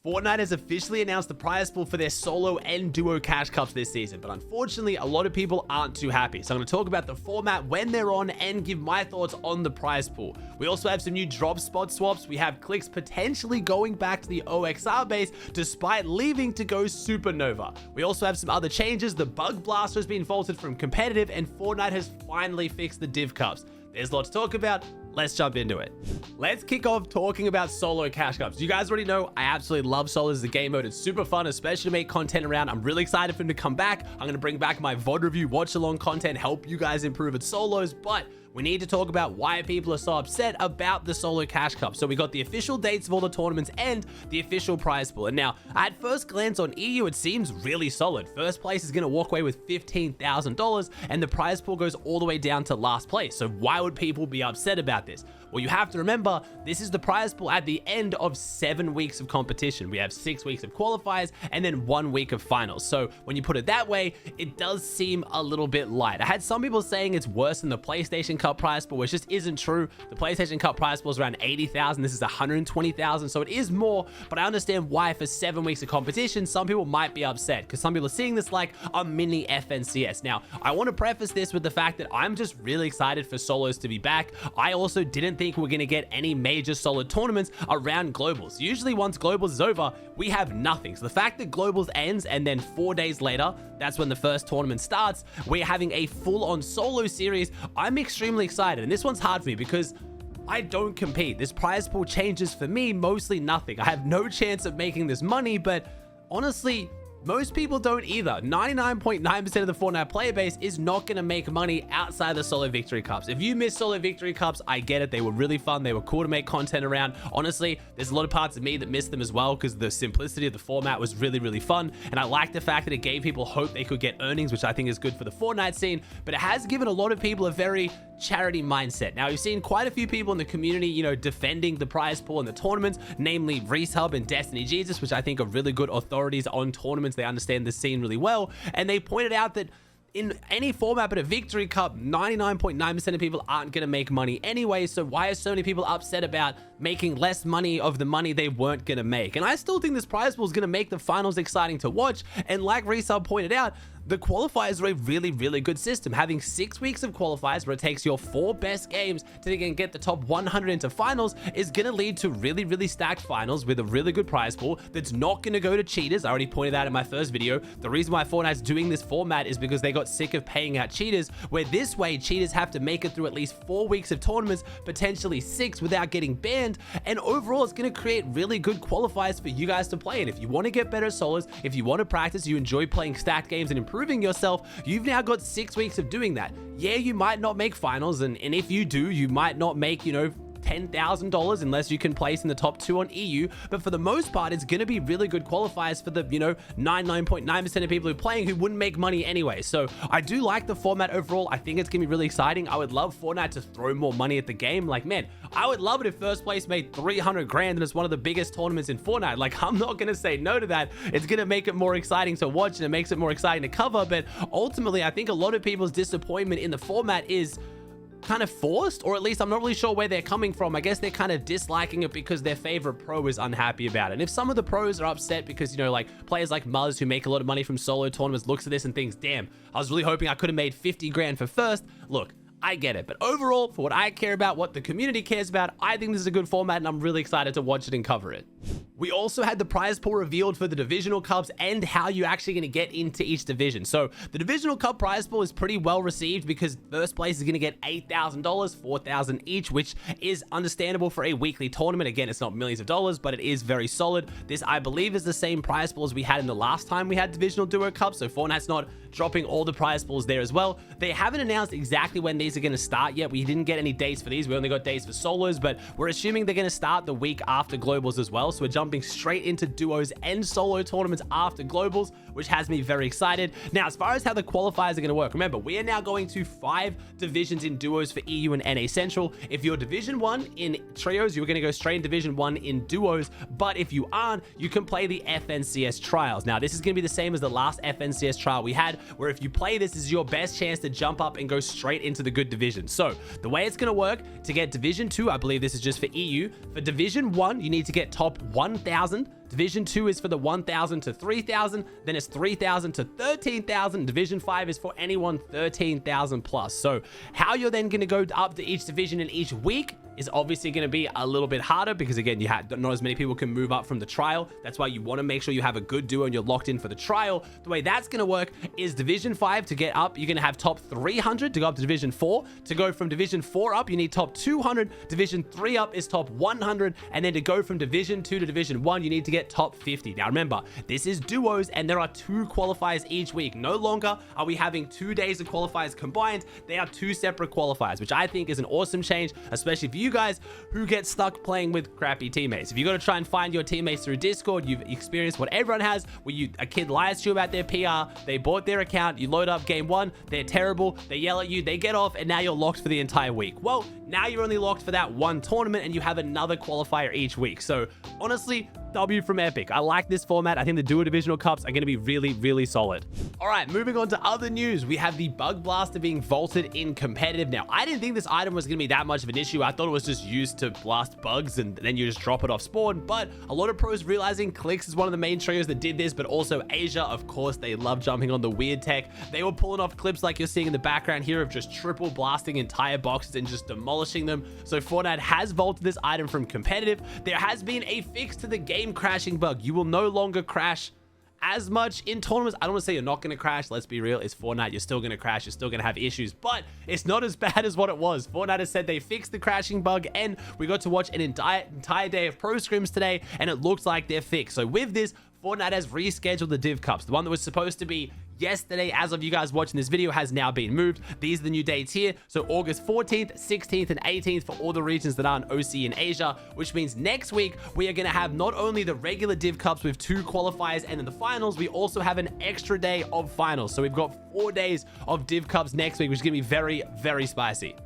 Fortnite has officially announced the prize pool for their solo and duo cash cups this season, but unfortunately a lot of people aren't too happy. So I'm going to talk about the format, when they're on, and give my thoughts on the prize pool. We also have some new drop spot swaps. We have Clix potentially going back to the OXR base despite leaving to go Supernova. We also have some other changes. The bug blaster has been vaulted from competitive, and Fortnite has finally fixed the div cups. There's a lot to talk about. Let's jump into it. Let's kick off talking about solo cash cups. You guys already know I absolutely love solos as a game mode. It's super fun, especially to make content around. I'm really excited for him to come back. I'm going to bring back my VOD review, watch along content, help you guys improve at solos, but we need to talk about why people are so upset about the solo cash cup. So we got the official dates of all the tournaments and the official prize pool. And now, at first glance on EU, it seems really solid. First place is going to walk away with $15,000, and the prize pool goes all the way down to last place. So why would people be upset about this? Well, you have to remember, this is the prize pool at the end of 7 weeks of competition. We have 6 weeks of qualifiers and then 1 week of finals. So when you put it that way, it does seem a little bit light. I had some people saying it's worse than the PlayStation Cup prize pool, which just isn't true. The PlayStation Cup prize pool is around 80,000. This is 120,000. So it is more, but I understand why for 7 weeks of competition, some people might be upset because some people are seeing this like a mini FNCS. Now, I want to preface this with the fact that I'm just really excited for solos to be back. I also didn't think we're going to get any major solid tournaments around globals. Usually once globals is over, we have nothing. So the fact that globals ends and then 4 days later, that's when the first tournament starts, we're having a full-on solo series. I'm extremely excited, and this one's hard for me because I don't compete. This prize pool changes for me mostly nothing. I have no chance of making this money, but honestly, most people don't either. 99.9% of the Fortnite player base is not going to make money outside the solo victory cups. If you miss solo victory cups, I get it. They were really fun. They were cool to make content around. Honestly, there's a lot of parts of me that missed them as well because the simplicity of the format was really, really fun. And I like the fact that it gave people hope they could get earnings, which I think is good for the Fortnite scene. But it has given a lot of people a very charity mindset. Now, we've seen quite a few people in the community, defending the prize pool and the tournaments, namely Resub and Destiny Jesus, which I think are really good authorities on tournaments. They understand the scene really well, and they pointed out that in any format but a victory cup, 99.9% of people aren't going to make money anyway. So why are so many people upset about making less money of the money they weren't going to make? And I still think this prize pool is going to make the finals exciting to watch. And like Resub pointed out, the qualifiers are a really, really good system. Having 6 weeks of qualifiers where it takes your 4 best games to get the top 100 into finals is going to lead to really, really stacked finals with a really good prize pool that's not going to go to cheaters. I already pointed out in my first video. The reason why Fortnite's doing this format is because they got sick of paying out cheaters, where this way cheaters have to make it through at least 4 weeks of tournaments, potentially 6, without getting banned. And overall, it's going to create really good qualifiers for you guys to play. And if you want to get better solos, if you want to practice, you enjoy playing stacked games and improving yourself, you've now got 6 weeks of doing that. Yeah, you might not make finals, and if you do, you might not make, $10,000 unless you can place in the top 2 on EU, but for the most part, it's going to be really good qualifiers for the 99.9% of people who are playing who wouldn't make money anyway. So I do like the format overall. I think it's gonna be really exciting. I would love Fortnite to throw more money at the game. Like, man, I would love it if first place made 300 grand and it's one of the biggest tournaments in Fortnite. Like, I'm not gonna say no to that. It's gonna make it more exciting to watch, and it makes it more exciting to cover. But ultimately, I think a lot of people's disappointment in the format is kind of forced, or at least I'm not really sure where they're coming from. I guess they're kind of disliking it because their favorite pro is unhappy about it. And if some of the pros are upset because, like players like Muzz who make a lot of money from solo tournaments looks at this and thinks, damn, I was really hoping I could have made 50 grand for first. Look, I get it. But overall, for what I care about, what the community cares about, I think this is a good format, and I'm really excited to watch it and cover it. We also had the prize pool revealed for the divisional cups and how you're actually going to get into each division. So the divisional cup prize pool is pretty well received because first place is going to get $8,000, $4,000 each, which is understandable for a weekly tournament. Again, it's not millions of dollars, but it is very solid. This, I believe, is the same prize pool as we had in the last time we had divisional duo cups. So Fortnite's not dropping all the prize pools there as well. They haven't announced exactly when these are going to start yet. We didn't get any dates for these. We only got dates for solos, but we're assuming they're going to start the week after globals as well. So we're jumping straight into duos and solo tournaments after globals, which has me very excited. Now, as far as how the qualifiers are going to work, remember, we are now going to 5 divisions in duos for EU and NA Central. If you're Division 1 in trios, you're going to go straight in Division 1 in duos. But if you aren't, you can play the FNCS trials. Now, this is going to be the same as the last FNCS trial we had, where if you play this, is your best chance to jump up and go straight into the good division. So the way it's going to work, to get Division 2, I believe this is just for EU. For Division 1, you need to get top 1 1,000. Division 2 is for the 1,000 to 3,000. Then it's 3,000 to 13,000. Division 5 is for anyone 13,000 plus. So how you're then going to go up to each division in each week is obviously going to be a little bit harder because, again, not as many people can move up from the trial. That's why you want to make sure you have a good duo and you're locked in for the trial. The way that's going to work is Division 5 to get up, you're going to have top 300 to go up to Division 4. To go from Division 4 up, you need top 200. Division 3 up is top 100. And then to go from Division 2 to Division 1, you need to get top 50. Now, remember, this is duos and there are 2 qualifiers each week. No longer are we having 2 days of qualifiers combined. They are 2 separate qualifiers, which I think is an awesome change, especially for you guys who get stuck playing with crappy teammates. If you got to try and find your teammates through Discord, you've experienced what everyone has, where a kid lies to you about their PR, they bought their account, you load up game 1, they're terrible, they yell at you, they get off, and now you're locked for the entire week. Well, now you're only locked for that one tournament and you have another qualifier each week. So honestly, W from Epic. I like this format. I think the duo divisional cups are going to be really, really solid. All right, moving on to other news. We have the Bug Blaster being vaulted in competitive. Now, I didn't think this item was going to be that much of an issue. I thought it was just used to blast bugs and then you just drop it off spawn. But a lot of pros realizing Clix is one of the main triggers that did this, but also Asia, of course, they love jumping on the weird tech. They were pulling off clips like you're seeing in the background here of just triple blasting entire boxes and just demolishing them. So Fortnite has vaulted this item from competitive. There has been a fix to the game crashing bug. You will no longer crash as much in tournaments. I don't want to say you're not going to crash. Let's be real. It's Fortnite. You're still going to crash. You're still going to have issues, but it's not as bad as what it was. Fortnite has said they fixed the crashing bug, and we got to watch an entire day of pro scrims today, and it looks like they're fixed. So with this, Fortnite has rescheduled the Div Cups. The one that was supposed to be yesterday, as of you guys watching this video, has now been moved. These are the new dates here. So August 14th, 16th, and 18th for all the regions that aren't OC in Asia, which means next week we are going to have not only the regular Div Cups with 2 qualifiers and then the finals, we also have an extra day of finals. So we've got 4 days of Div Cups next week, which is going to be very, very spicy.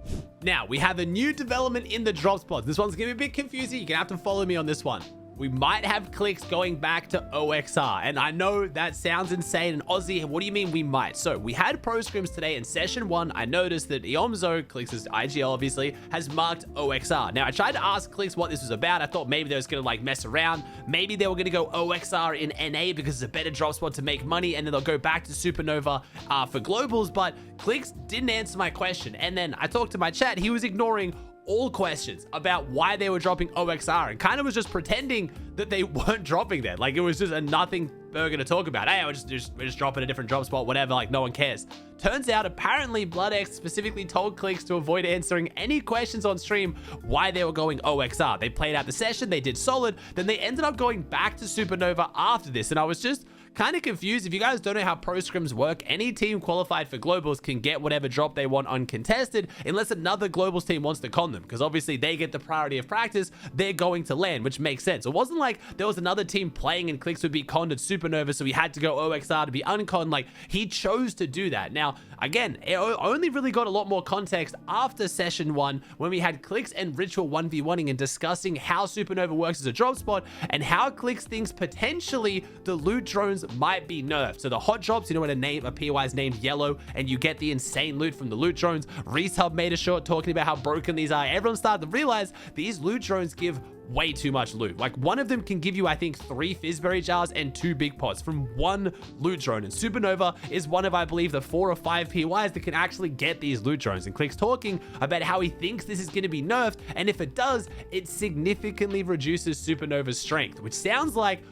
Now, we have a new development in the drop spots. This one's going to be a bit confusing. You're going to have to follow me on this one. We might have Clix going back to OXR. And I know that sounds insane. And Aussie, what do you mean we might? So we had pro scrims today in session 1. I noticed that Iomzo, Clix's IGL obviously, has marked OXR. Now I tried to ask Clix what this was about. I thought maybe they was going to like mess around. Maybe they were going to go OXR in NA because it's a better drop spot to make money. And then they'll go back to Supernova for globals. But Clix didn't answer my question. And then I talked to my chat. He was ignoring all questions about why they were dropping OXR and kind of was just pretending that they weren't dropping that. Like it was just a nothing burger to talk about. Hey, we're just dropping a different drop spot, whatever, like no one cares. Turns out apparently BloodX specifically told Clix to avoid answering any questions on stream why they were going OXR. They played out the session, they did solid, then they ended up going back to Supernova after this, and I was just kind of confused. If you guys don't know how pro scrims work, any team qualified for globals can get whatever drop they want uncontested unless another globals team wants to con them, because obviously they get the priority of practice, they're going to land, which makes sense. It wasn't like there was another team playing and Clix would be conned at Supernova, so he had to go OXR to be unconned. Like he chose to do that. Now again, it only really got a lot more context after session 1 when we had Clix and Ritual 1v1ing and discussing how Supernova works as a drop spot and how Clix thinks potentially the loot drones might be nerfed. So the hot drops, you know, when a POI is named yellow and you get the insane loot from the loot drones. Resub made a short talking about how broken these are. Everyone started to realize these loot drones give way too much loot. Like one of them can give you, I think, 3 Fizzberry jars and 2 big pots from one loot drone. And Supernova is one of, I believe, the 4 or 5 POIs that can actually get these loot drones. And Clix talking about how he thinks this is going to be nerfed. And if it does, it significantly reduces Supernova's strength, which sounds like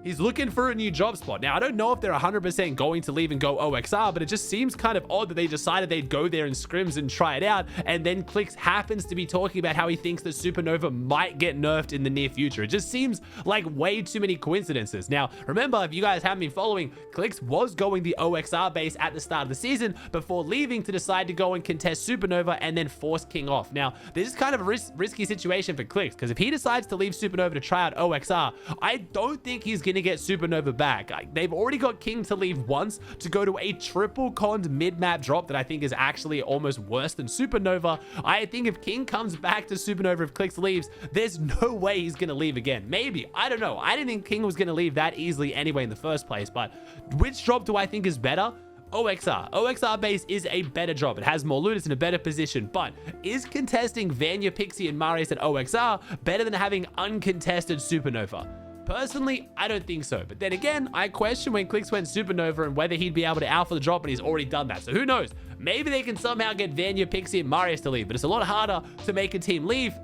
he's looking for a new job spot. Now, I don't know if they're 100% going to leave and go OXR, but it just seems kind of odd that they decided they'd go there in scrims and try it out. And then Clix happens to be talking about how he thinks that Supernova might get nerfed in the near future. It just seems like way too many coincidences. Now, remember, if you guys haven't been following, Clix was going the OXR base at the start of the season before leaving to decide to go and contest Supernova and then force King off. Now, this is kind of a risky situation for Clix, because if he decides to leave Supernova to try out OXR, I don't think he's going to get Supernova back. They've already got King to leave once to go to a triple conned mid-map drop that I think is actually almost worse than Supernova. I think if King comes back to Supernova, if Clix leaves, there's no way he's going to leave again. Maybe. I don't know. I didn't think King was going to leave that easily anyway in the first place, but which drop do I think is better? OXR. OXR base is a better drop. It has more loot. It's in a better position. But is contesting Vanya, Pixie, and Marius at OXR better than having uncontested Supernova? Personally, I don't think so. But then again, I question when Clix went Supernova and whether he'd be able to alpha the drop, and he's already done that. So who knows? Maybe they can somehow get Vanya, Pixie, and Marius to leave, but it's a lot harder to make a team leave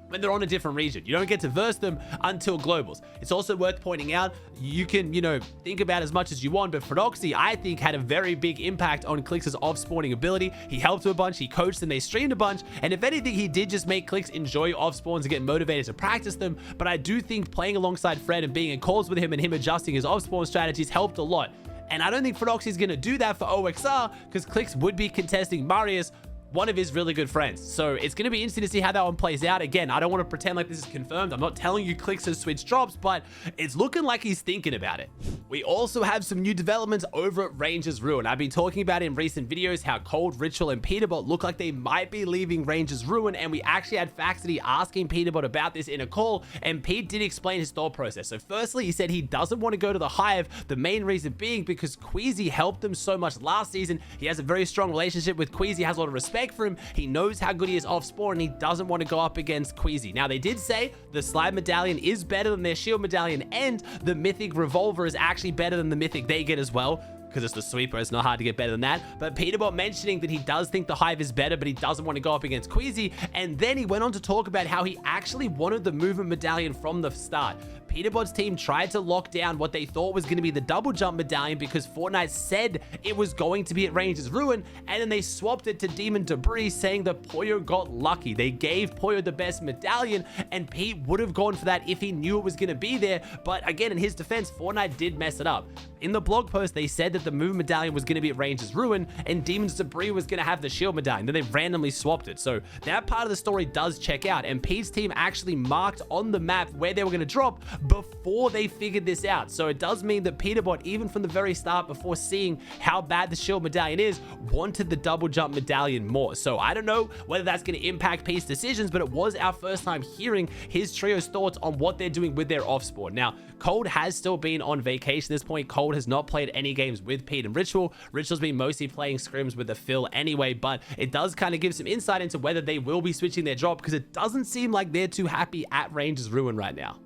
when they're on a different region. You don't get to verse them until globals. It's also worth pointing out, you can, think about as much as you want, but Frodoxy, I think, had a very big impact on Clix's off-spawning ability. He helped them a bunch, he coached them, they streamed a bunch, and if anything, he did just make Clix enjoy off-spawns and get motivated to practice them. But I do think playing alongside Fred and being in calls with him and him adjusting his off-spawn strategies helped a lot. And I don't think Frodoxy is going to do that for OXR, because Clix would be contesting Marius, one of his really good friends. So it's going to be interesting to see how that one plays out. Again, I don't want to pretend like this is confirmed. I'm not telling you Clix has switched drops, but it's looking like he's thinking about it. We also have some new developments over at Rangers Ruin. I've been talking about in recent videos how Cold, Ritual, and Peterbot look like they might be leaving Rangers Ruin, and we actually had Faxity asking Peterbot about this in a call, and Pete did explain his thought process. So firstly, he said he doesn't want to go to the Hive, the main reason being because Queasy helped them so much last season. He has a very strong relationship with Queasy, has a lot of respect for him. He knows how good he is off spawn, and he doesn't want to go up against Queasy. Now, they did say the Slide Medallion is better than their Shield Medallion, and the Mythic Revolver is actually better than the Mythic they get as well, because it's the sweeper. It's not hard to get better than that. But Peterbot mentioning that he does think the Hive is better, but he doesn't want to go up against Queasy. And then he went on to talk about how he actually wanted the Movement Medallion from the start. Peterbot's team tried to lock down what they thought was going to be the double jump medallion because Fortnite said it was going to be at Rangers Ruin, and then they swapped it to Demon Debris, saying that Poyo got lucky. They gave Poyo the best medallion, and Pete would have gone for that if he knew it was going to be there. But again, in his defense, Fortnite did mess it up. In the blog post, they said that the Move Medallion was going to be at Rangers Ruin, and Demon's Debris was going to have the Shield Medallion. Then they randomly swapped it. So that part of the story does check out, and Pete's team actually marked on the map where they were going to drop before they figured this out. So it does mean that Peterbot, even from the very start, before seeing how bad the Shield Medallion is, wanted the double jump medallion more. So I don't know whether that's going to impact Pete's decisions, but it was our first time hearing his trio's thoughts on what they're doing with their off-spawn. Now, Cold has still been on vacation at this point. Cold has not played any games with Pete and Ritual. Ritual's been mostly playing scrims with the Phil anyway, but it does kind of give some insight into whether they will be switching their drop, because it doesn't seem like they're too happy at Rangers Ruin right now.